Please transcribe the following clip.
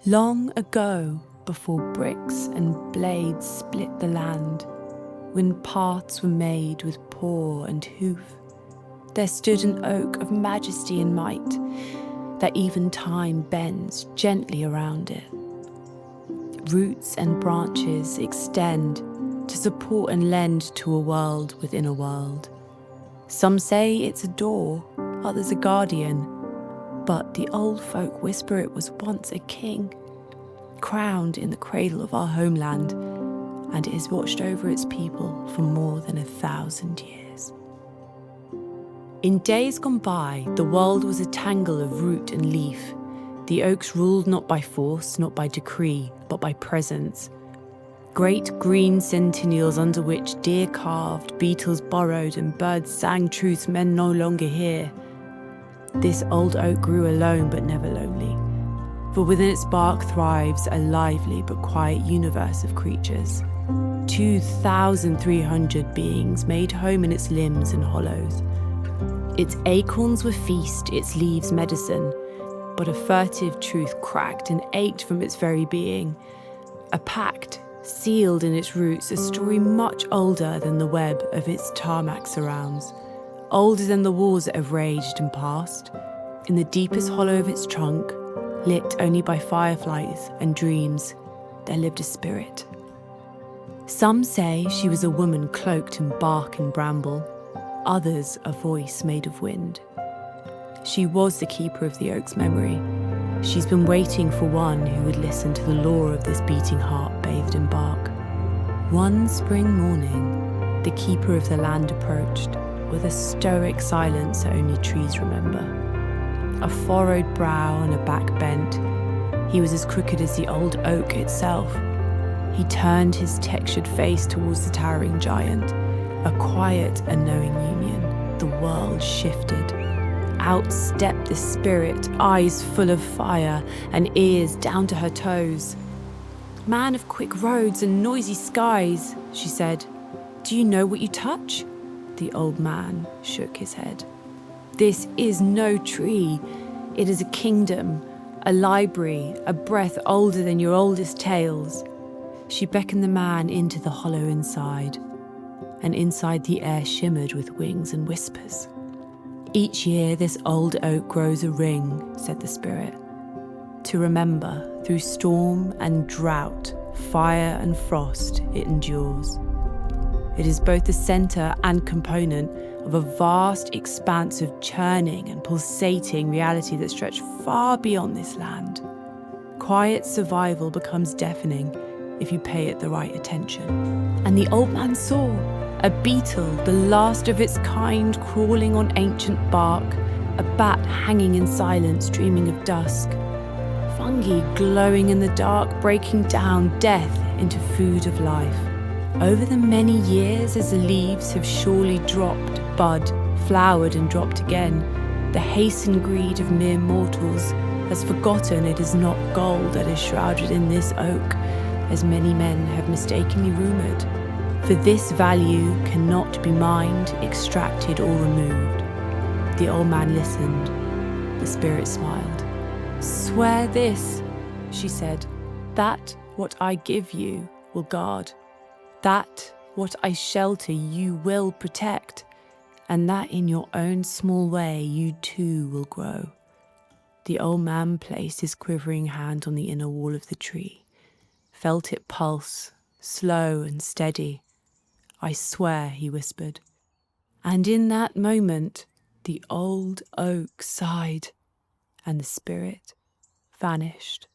Long ago, before bricks and blades split the land, when paths were made with paw and hoof, there stood an oak of majesty and might, that even time bends gently around it. Roots and branches extend to support and lend to a world within a world. Some say it's a door, others a guardian, but the old folk whisper it was once a king, crowned in the cradle of our homeland, and it has watched over its people for more than 1,000 years. In days gone by, the world was a tangle of root and leaf. The oaks ruled not by force, not by decree, but by presence. Great green centennials under which deer carved, beetles burrowed, and birds sang truths men no longer hear. This old oak grew alone but never lonely, for within its bark thrives a lively but quiet universe of creatures. 2,300 beings made home in its limbs and hollows. Its acorns were feast, its leaves medicine, but a furtive truth cracked and ached from its very being. A pact sealed in its roots, a story much older than the web of its tarmac surrounds, older than the wars that have raged and passed. In the deepest hollow of its trunk, lit only by fireflies and dreams, there lived a spirit. Some say she was a woman cloaked in bark and bramble, others a voice made of wind. She was the keeper of the oak's memory. She's been waiting for one who would listen to the lore of this beating heart bathed in bark. One spring morning, the keeper of the land approached with a stoic silence that only trees remember. A furrowed brow and a back bent, he was as crooked as the old oak itself. He turned his textured face towards the towering giant, a quiet and knowing union. The world shifted. Out stepped the spirit, eyes full of fire and ears down to her toes. "Man of quick roads and noisy skies," she said, "do you know what you touch?" The old man shook his head. "This is no tree. It is a kingdom, a library, a breath older than your oldest tales." She beckoned the man into the hollow inside, and inside the air shimmered with wings and whispers. "Each year this old oak grows a ring," said the spirit, "to remember through storm and drought, fire and frost it endures. It is both the centre and component of a vast expanse of churning and pulsating reality that stretch far beyond this land. Quiet survival becomes deafening if you pay it the right attention." And the old man saw a beetle, the last of its kind, crawling on ancient bark, a bat hanging in silence, dreaming of dusk, fungi glowing in the dark, breaking down death into food of life. Over the many years, as the leaves have surely dropped, bud, flowered and dropped again, the hastened greed of mere mortals has forgotten it is not gold that is shrouded in this oak, as many men have mistakenly rumoured. For this value cannot be mined, extracted or removed. The old man listened. The spirit smiled. "Swear this," she said, "that what I give you will guard, that what I shelter you will protect, and that in your own small way you too will grow." The old man placed his quivering hand on the inner wall of the tree, felt it pulse, slow and steady. "I swear," he whispered. And in that moment, the old oak sighed, and the spirit vanished.